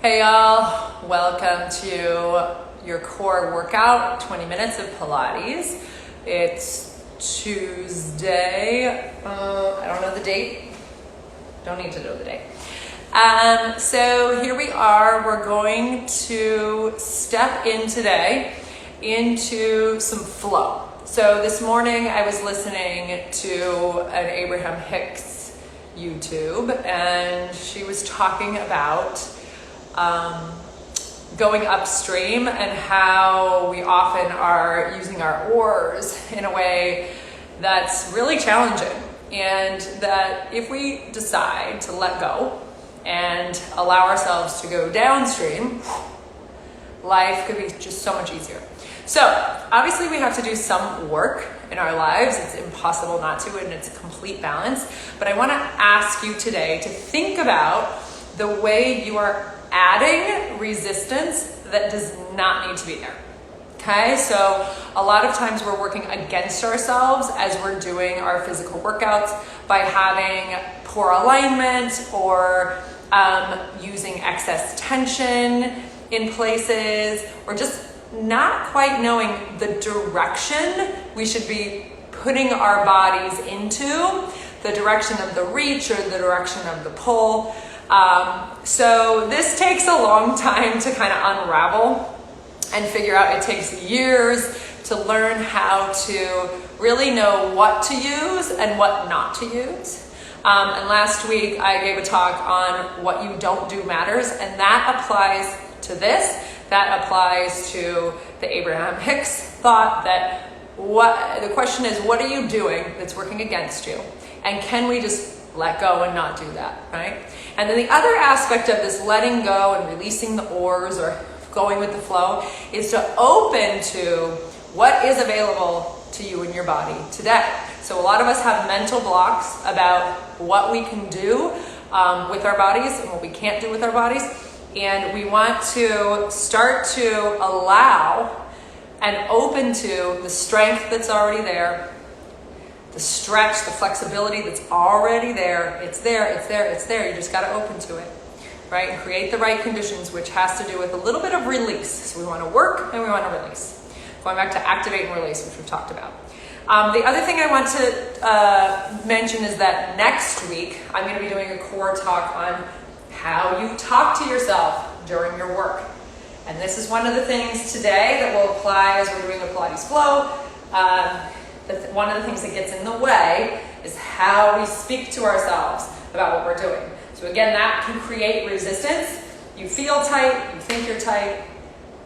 Hey y'all, welcome to your core workout, 20 minutes of Pilates. It's Tuesday, I don't know the date, don't need to know the date. So here we are, we're going to step in today into some flow. So this morning I was listening to an Abraham Hicks YouTube, and she was talking about going upstream and how we often are using our oars in a way that's really challenging, and that if we decide to let go and allow ourselves to go downstream, life could be just so much easier. So obviously we have to do some work in our lives. It's impossible not to, and it's a complete balance. But I want to ask you today to think about the way you are adding resistance that does not need to be there. Okay, so a lot of times we're working against ourselves as we're doing our physical workouts by having poor alignment or using excess tension in places, or just not quite knowing the direction we should be putting our bodies into, the direction of the reach or the direction of the pull. So this takes a long time to kind of unravel and figure out. It takes years to learn how to really know what to use and what not to use. And last week I gave a talk on what you don't do matters, and that applies to this. That applies to the Abraham Hicks thought that the question is, what are you doing that's working against you? And can we just let go and not do that, right? And then the other aspect of this letting go and releasing the oars or going with the flow is to open to what is available to you in your body today. So a lot of us have mental blocks about what we can do with our bodies and what we can't do with our bodies. And we want to start to allow and open to the strength that's already there, the stretch, the flexibility that's already there. It's there, it's there, it's there. You just got to open to it, right? And create the right conditions, which has to do with a little bit of release. So we want to work and we want to release. Going back to activate and release, which we've talked about. The other thing I want to mention is that next week, I'm going to be doing a core talk on how you talk to yourself during your work. And this is one of the things today that will apply as we're doing the Pilates flow. One of the things that gets in the way is how we speak to ourselves about what we're doing. So again, that can create resistance. You feel tight, you think you're tight,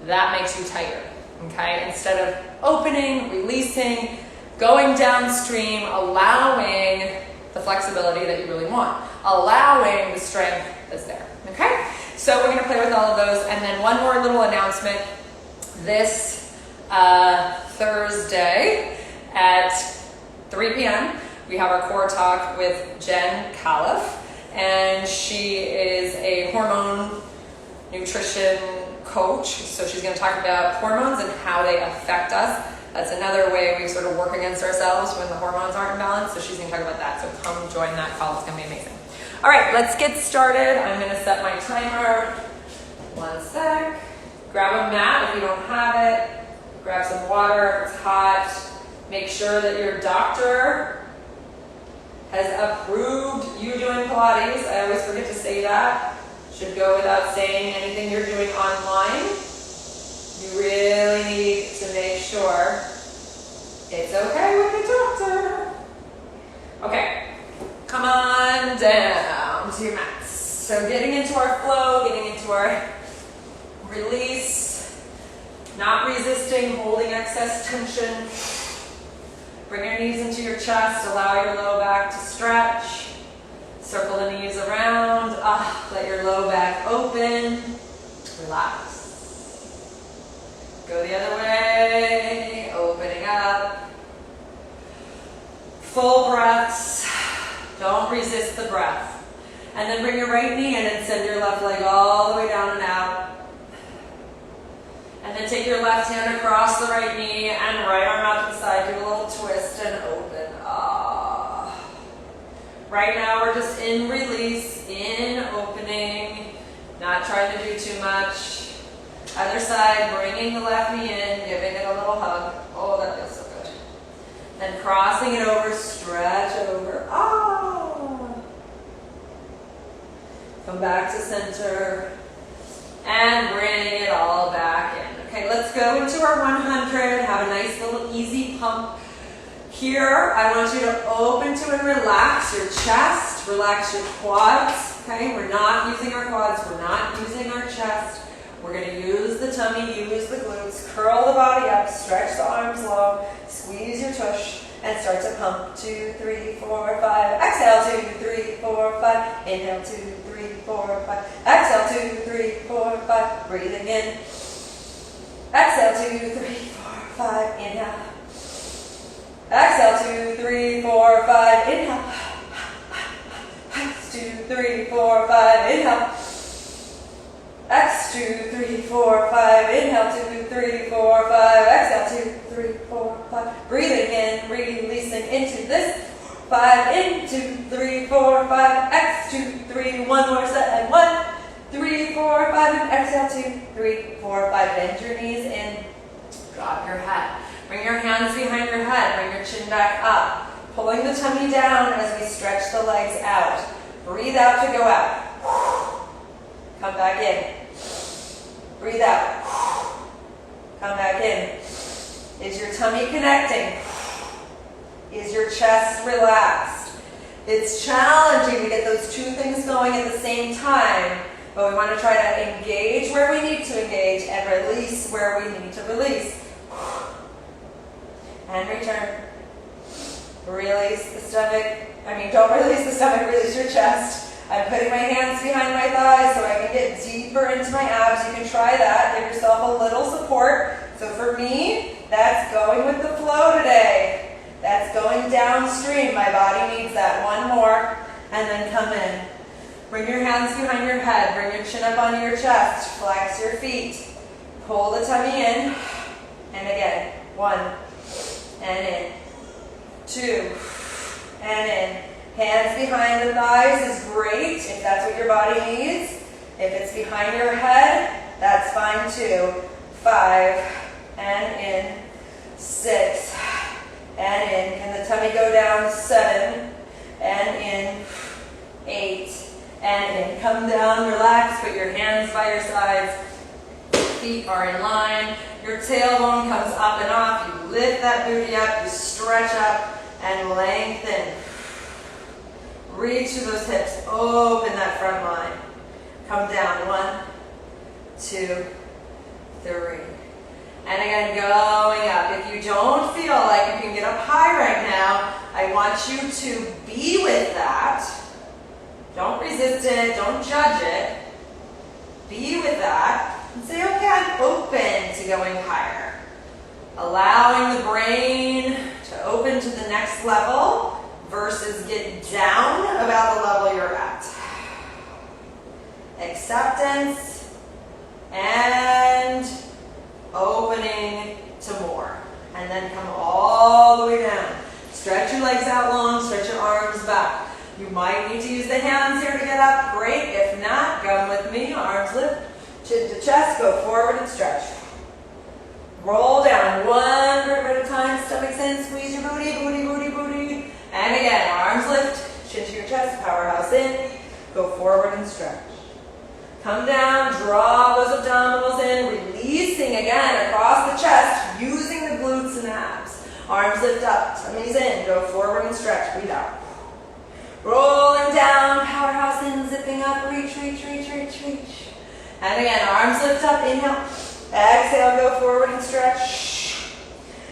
that makes you tighter, okay? Instead of opening, releasing, going downstream, allowing the flexibility that you really want, allowing the strength that's there, okay? So we're gonna play with all of those. And then one more little announcement. This Thursday at 3 p.m., we have our core talk with Jen Califf, and she is a hormone nutrition coach. So she's going to talk about hormones and how they affect us. That's another way we sort of work against ourselves when the hormones aren't in balance. So she's going to talk about that. So come join that call. It's going to be amazing. All right, let's get started. I'm going to set my timer. One sec. Grab a mat if you don't have it. Grab some water if it's hot. Make sure that your doctor has approved you doing Pilates. I always forget to say that. Should go without saying anything you're doing online. You really need to make sure it's okay with the doctor. Okay, come on down to your mats. So getting into our flow, getting into our release, not resisting, holding excess tension. Bring your knees into your chest, allow your low back to stretch. Circle the knees around, let your low back open, relax. Go the other way, opening up. Full breaths, don't resist the breath. And then bring your right knee in and send your left leg all the way down and out. And then take your left hand across the right knee and right arm out to the side. Do a little twist and open. Right now we're just in release, in opening, Not trying to do too much. Other side, bringing the left knee in, giving it a little hug. Oh, that feels so good. And crossing it over, stretch over. Ah! Come back to center. And bring it all back in. Okay, let's go into our 100. Have a nice little easy pump. Here, I want you to open to and relax your chest, relax your quads. Okay, we're not using our quads, we're not using our chest. We're going to use the tummy, use the glutes, curl the body up, stretch the arms long, squeeze your tush, and start to pump. 2, 3, 4, 5. Exhale, 2, 3, 4, 5. Inhale, 2, 3, 4, 5. Exhale, 2, 3, 4, 5. Breathing in. Exhale, 2, 3, 4, 5. Inhale. Exhale, 2, 3, 4, 5. Inhale. 2, 3, 4, 5. Inhale. X, 2, 3, 4, 5. Inhale, 2, 3, 4, 5. Exhale, 2, 3, 4, 5. Breathing in, releasing into this. 5, in, 2, 3, 4, 5. X, 2, 3. One more set. And 1, 3, 4, 5. And exhale, 2, 3, 4, 5. Bend your knees in. Drop your head. Bring your hands behind your head. Bring your chin back up. Pulling the tummy down as we stretch the legs out. Breathe out to go out. Come back in. Breathe out. Come back in. Is your tummy connecting? Is your chest relaxed? It's challenging to get those two things going at the same time, but we want to try to engage where we need to engage and release where we need to release. And return. Release the stomach. Don't release the stomach, release your chest. I'm putting my hands behind my thighs so I can get deeper into my abs. You can try that. Give yourself a little support. So for me, that's going with the flow today. That's going downstream. My body needs that. One more. And then come in. Bring your hands behind your head. Bring your chin up onto your chest. Flex your feet. Pull the tummy in. And again. 1. And in. 2. And in. Hands behind the thighs is great if that's what your body needs. If it's behind your head, that's fine too. 5. And in. 6. And in. Can the tummy go down? 7. And in. 8. And in. Come down, relax, put your hands by your sides. Feet are in line. Your tailbone comes up and off. You lift that booty up, you stretch up and lengthen. Reach to those hips, open that front line. Come down, 1, 2, 3. And again, going up. If you don't feel like you can get up high right now, I want you to be with that. Don't resist it, don't judge it. Be with that and say, okay, I'm open to going higher. Allowing the brain to open to the next level versus get down about the level you're at. Acceptance and opening to more. And then come all the way down. Stretch your legs out long, stretch your arms back. You might need to use the hands here to get up. Great. If not, come with me. Arms lift, chin to chest, go forward and stretch. Roll down, 1 vertebra at a time, stomach's in, squeeze your booty, booty, booty, booty. And again, arms lift, chin to your chest, powerhouse in, go forward and stretch. Come down, draw those abdominals in, releasing again across the chest, using the glutes and abs. Arms lift up, tummy's in, go forward and stretch, breathe out. Rolling down, powerhouse in, zipping up, reach, reach, reach, reach, reach. And again, arms lift up, inhale. Exhale, go forward and stretch.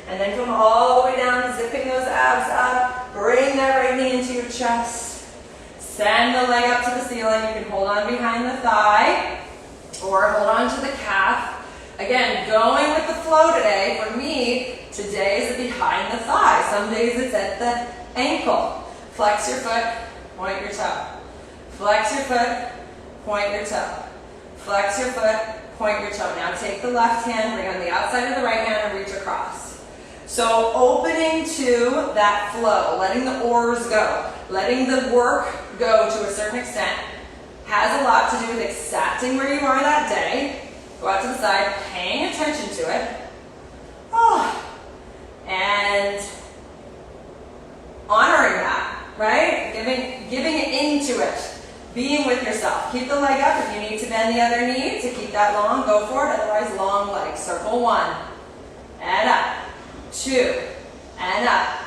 And then come all the way down, zipping those abs up. Bring that right knee into your chest. Send the leg up to the ceiling. You can hold on behind the thigh or hold on to the calf. Again, going with the flow today. For me, today is behind the thigh. Some days it's at the ankle. Flex your foot, point your toe. Flex your foot, point your toe. Flex your foot, point your toe. Now take the left hand, bring on the outside of the right hand and reach across. So opening to that flow, letting the oars go, letting the work go to a certain extent. has a lot to do with accepting where you are that day. Go out to the side, paying attention to it. Oh, and honoring that, right? Giving it into it. Being with yourself. Keep the leg up. If you need to bend the other knee to keep that long, go for it. Otherwise, long leg. Circle 1. And up. 2. And up.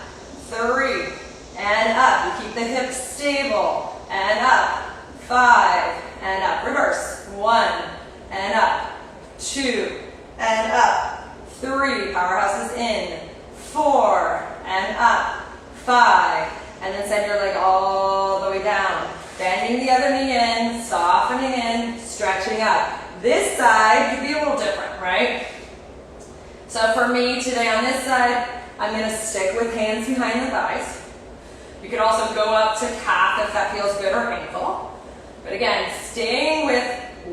3. And up. You keep the hips stable. And up. 5. And up. Reverse. 1. And up. 2. And up. 3. Powerhouse is in. 4. And up. 5. And then send your leg all the way down. Bending the other knee in, softening in, stretching up. This side could be a little different, right? So for me today on this side, I'm going to stick with hands behind the thighs. You could also go up to calf if that feels good, or ankle. But again, staying with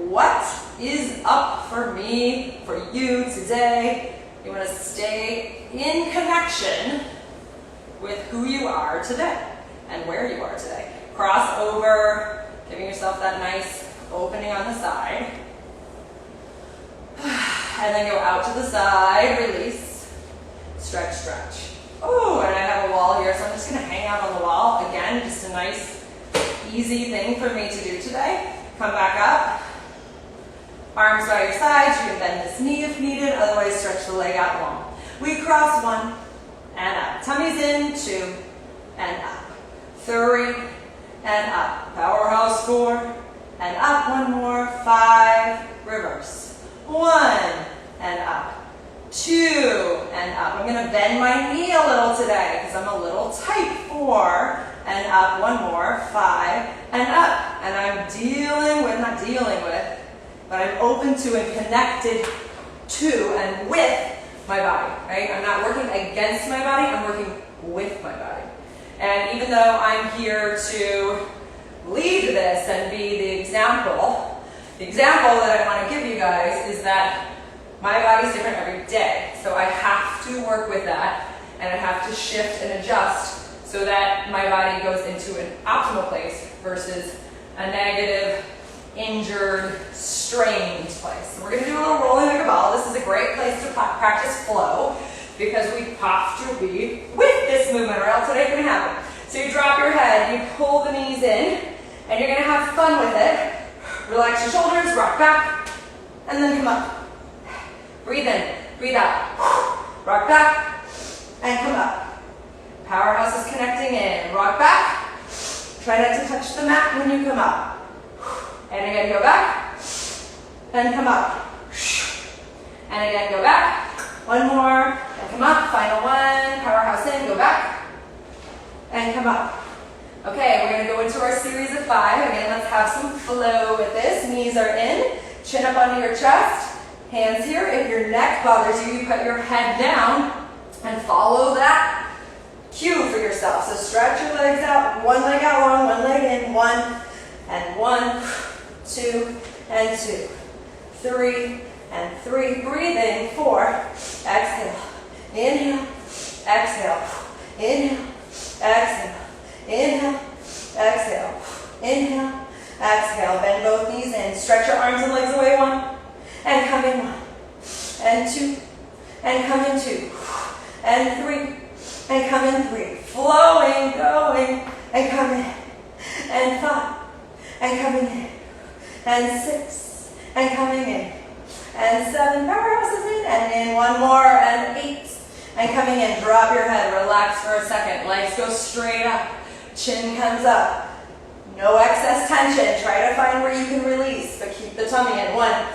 what is up for me, for you today. You want to stay in connection with who you are today and where you are today. Cross over, giving yourself that nice opening on the side. And then go out to the side, release, stretch, stretch. Oh, and I have a wall here, so I'm just going to hang out on the wall. Again, just a nice, easy thing for me to do today. Come back up. Arms by your sides. You can bend this knee if needed, otherwise stretch the leg out long. We cross 1 and up. Tummy's in, 2 and up. 3 and up. Powerhouse 4 and up. 1 more. 5. Reverse. 1 and up. 2 and up. I'm going to bend my knee a little today because I'm a little tight. 4 and up. 1 more. 5 and up. And I'm dealing with, not dealing with, but I'm open to and connected to and with my body, right? I'm not working against my body, I'm working with my body. And even though I'm here to lead this and be the example that I want to give you guys is that my body's different every day. So I have to work with that, and I have to shift and adjust so that my body goes into an optimal place versus a negative, injured, strained place. So we're going to do a little rolling like a ball. This is a great place to practice flow because we have to be with this movement or else it ain't going to happen. So you drop your head, you pull the knees in, and you're going to have fun with it. Relax your shoulders, rock back, and then come up. Breathe in, breathe out. Rock back, and come up. Powerhouse is connecting in. Rock back. Try not to touch the mat when you come up. And again, go back, and come up. And again, go back. 1 more, and come up. Final 1, powerhouse in, go back, and come up. Okay, we're going to go into our series of 5. Again, let's have some flow with this. Knees are in, chin up onto your chest, hands here. If your neck bothers you, you put your head down and follow that cue for yourself. So stretch your legs out, 1 leg out long, 1 leg in, 1, and 1, 2, and 2, 3, and 3. Breathe in, 4, exhale, inhale, exhale, inhale, exhale, inhale, exhale, inhale, exhale. Bend both knees in, stretch your arms and legs away, 1, and come in 1, and 2, and come in 2, and 3, and come in 3. Flowing, going, and come in, and 5, and coming in, and 6, and coming in, and 7, powerhouses in, and in 1 more, and 8, and coming in. Drop your head, relax for a second, legs go straight up, chin comes up, no excess tension. Try to find where you can release, but keep the tummy in. 1,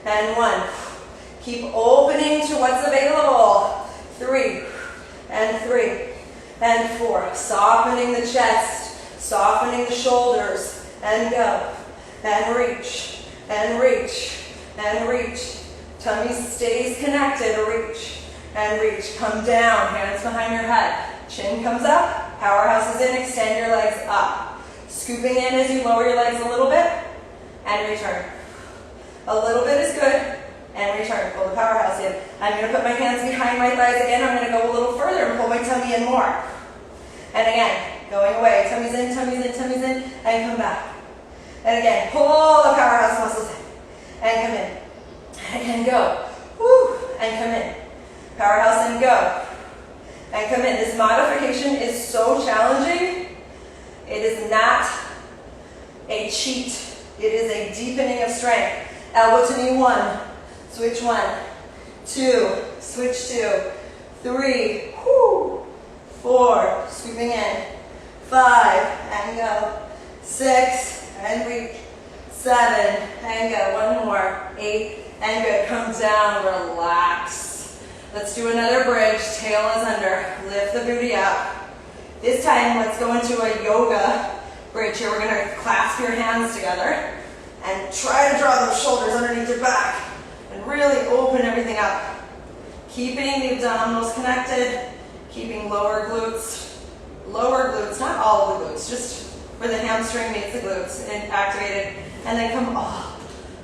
and 1. Keep opening to what's available. 3, and 3, and 4. Softening the chest, softening the shoulders, and go, and reach, and reach, and reach. Tummy stays connected, reach, and reach. Come down, hands behind your head. Chin comes up, powerhouse is in, extend your legs up. Scooping in as you lower your legs a little bit, and return. A little bit is good, and return. Pull the powerhouse in. I'm going to put my hands behind my thighs again. I'm going to go a little further and pull my tummy in more. And again, going away. Tummy's in, tummy's in, tummy's in, and come back. And again, pull the powerhouse muscles in. And come in. And again, go. Woo. And come in. Powerhouse and go. And come in. This modification is so challenging. It is not a cheat. It is a deepening of strength. Elbow to knee, 1. Switch 1. 2. Switch 2. 3. Whoo. 4. Sweeping in. 5. And go. 6. And reach. 7. And go. 1 more. 8. And good. Come down. Relax. Let's do another bridge. Tail is under. Lift the booty up. This time, let's go into a yoga bridge here. We're going to clasp your hands together and try to draw those shoulders underneath your back and really open everything up. Keeping the abdominals connected, keeping lower glutes, not all of the glutes, just where the hamstring meets the glutes and activated, and then come all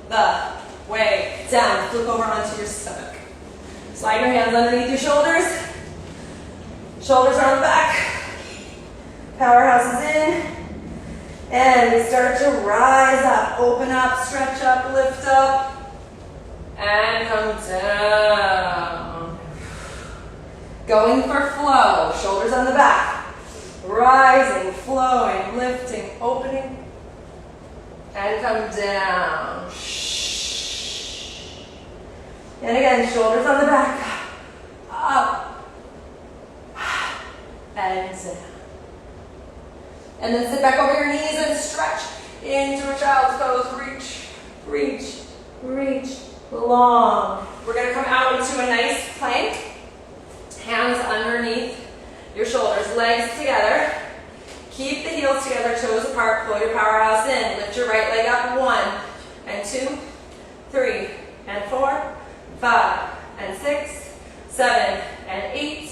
the way down. Flip over onto your stomach. Slide your hands underneath your shoulders. Shoulders are on the back. Powerhouse is in. And we start to rise up, open up, stretch up, lift up, and come down. Going for flow, shoulders on the back. Rising, flowing, lifting, opening, and come down. And again, shoulders on the back. Up, and down. And then sit back over your knees and stretch into a child's pose. Reach, reach, reach, long. We're going to come out into a nice plank. Hands underneath your shoulders, legs together. Keep the heels together, toes apart. Pull your powerhouse in. Lift your right leg up. 1 and 2, 3 and 4, 5 and 6, 7 and 8,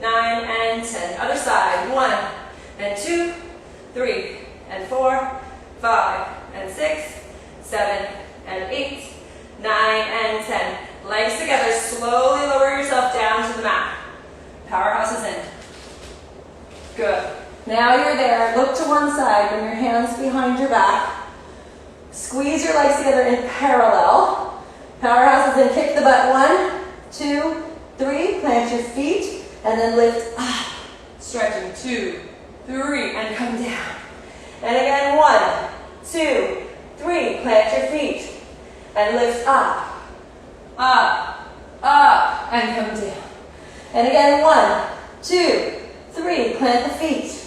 9 and 10. Other side. 1 and 2, 3 and 4, 5 and 6, 7 and 8, 9 and 10. Legs together. Slowly lower yourself down to the mat. Powerhouse is in. Good. Now you're there. Look to one side. Bring your hands behind your back. Squeeze your legs together in parallel. Powerhouse is in. Kick the butt. 1, 2, 3. Plant your feet. And then lift up. Stretching. 2, 3. And come down. And again. 1, 2, 3. Plant your feet. And lift up. Up. Up. And come down. And again. 1, 2, 3. Plant the feet.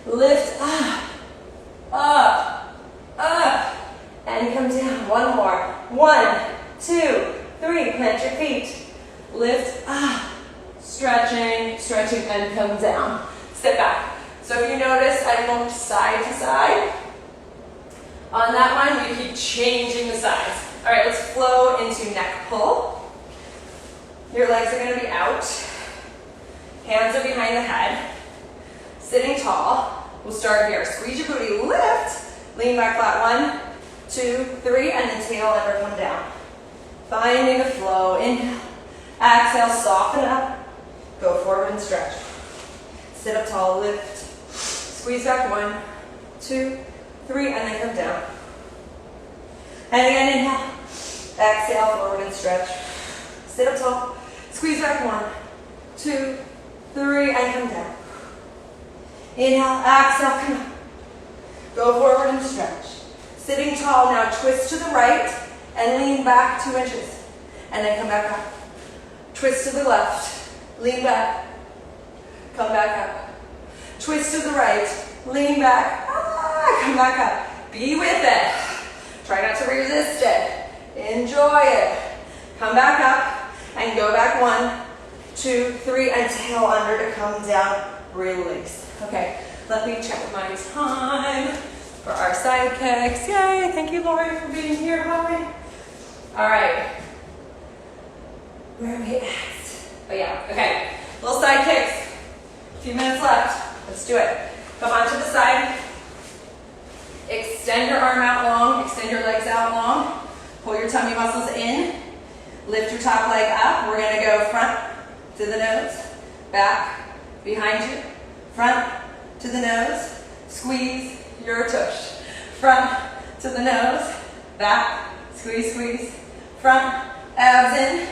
Lift up. Up. Up. And come down. 1 more. 1, 2, 3. Plant your feet. Lift up. Stretching, stretching, and come down. Step back. So if you notice, I moved side to side. On that one, you keep changing the sides. All right, let's flow into neck pull. Your legs are going to be out. Hands are behind the head. Sitting tall. We'll start here. Squeeze your booty, lift. Lean back flat. 1, 2, 3, and then tail ever come down. Finding the flow. Inhale. Exhale, soften up. Go forward and stretch. Sit up tall, lift. Squeeze back. 1, 2, 3, and then come down. And again, inhale. Exhale, forward and stretch. Sit up tall. Squeeze back. 1, 2, 3, and come down. Inhale, exhale, come up. Go forward and stretch. Sitting tall now, twist to the right and lean back 2 inches. And then come back up. Twist to the left. Lean back. Come back up. Twist to the right. Lean back. Come back up. Be with it. Try not to resist it. Enjoy it. Come back up and go back. 1, 2, 3, and tail under to come down. Release. Okay, let me check my time for our side kicks. Yay, thank you, Lori, for being here. Hi. All right. Where are we at? Oh yeah, okay. Little side kicks. A few minutes left. Let's do it. Come onto the side. Extend your arm out long. Extend your legs out long. Pull your tummy muscles in. Lift your top leg up. We're going to go front to the nose, back, behind you, front to the nose. Squeeze your tush. Front to the nose, back, squeeze, squeeze, front, abs in,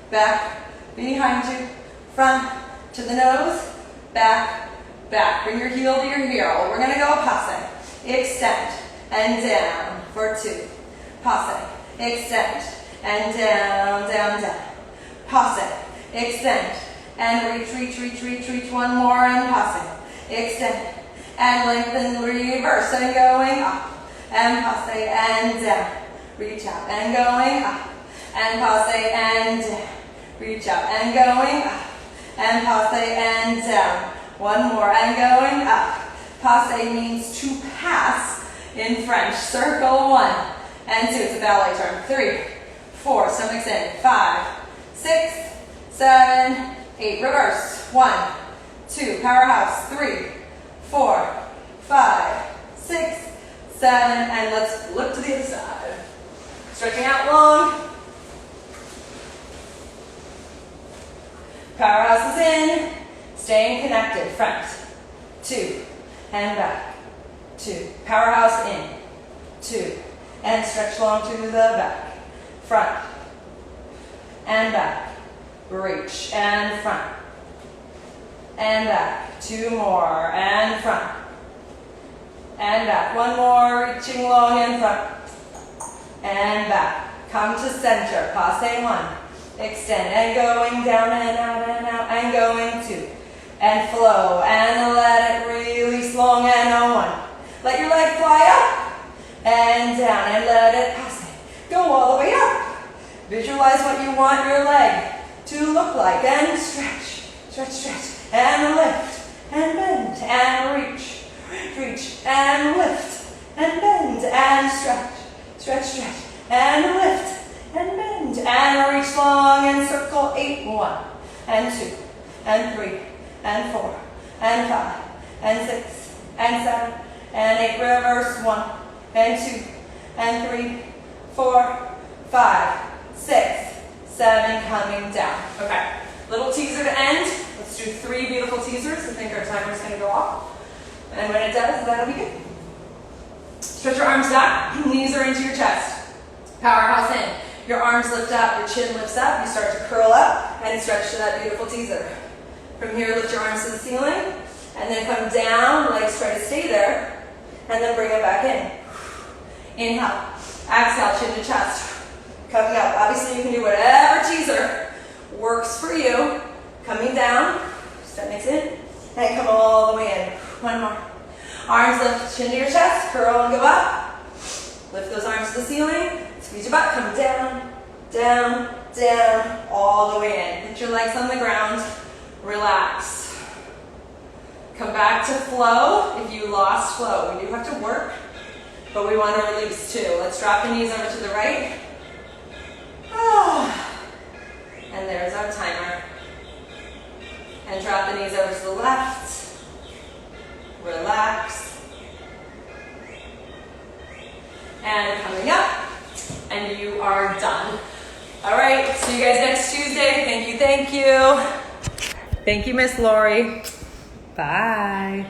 back, behind you, front, to the nose, back, back. Bring your heel to your heel. We're gonna go passe, extend, and down for 2. Passe, extend, and down, down, down. Passe, extend, and reach, reach, reach, reach, reach. One more, and passe, extend, and lengthen, reverse, and going up, and passe, and down. Reach out, and going up, and passe, and down. Reach out, and going up, and passe, and down. One more, and going up. Passe means to pass in French. Circle 1 and 2. It's a ballet term. 3, 4, stomachs in. 5, 6, 7, 8. Reverse. 1, 2. Powerhouse. 3, 4, 5, 6, 7. And let's flip to the other side. Stretching out long. Powerhouse is in. Staying connected. Front. 2. And back. 2. Powerhouse in. 2. And stretch long to the back. Front. And back. Reach. And front. And back. 2 more. And front. And back. 1 more. Reaching long in front. And back. Come to center. Passe 1. Extend. And going down and out and out. And going 2. And flow, and let it release long, and a 1. Let your leg fly up, and down, and let it pass. Go all the way up. Visualize what you want your leg to look like, and stretch, stretch, stretch, and lift, and bend, and reach, reach, and lift, and bend, and stretch, stretch, stretch, and lift, and bend, and reach long, and circle 8, 1, and 2, and 3, and 4, and 5, and 6, and 7, and 8. Reverse. 1, and 2, and 3, 4, 5, 6, 7. Coming down. Okay. Little teaser to end. Let's do 3 beautiful teasers. I think our timer's going to go off. And when it does, that'll be good. Stretch your arms back. Knees are into your chest. Powerhouse in. Your arms lift up. Your chin lifts up. You start to curl up and stretch to that beautiful teaser. From here, lift your arms to the ceiling, and then come down, legs try to stay there, and then bring them back in. Inhale, exhale, chin to chest. Coming up, obviously you can do whatever teaser works for you. Coming down, stomachs in, and come all the way in. 1 more. Arms lift, chin to your chest, curl and go up. Lift those arms to the ceiling, squeeze your butt, come down, down, down, all the way in. Put your legs on the ground. Relax. Come back to flow. If you lost flow, we do have to work, but we want to release too. Let's drop the knees over to the right. And there's our timer. And drop the knees over to the left. Relax. And coming up. And you are done. All right, see you guys next Tuesday. Thank you, thank you. Thank you, Miss Lori. Bye.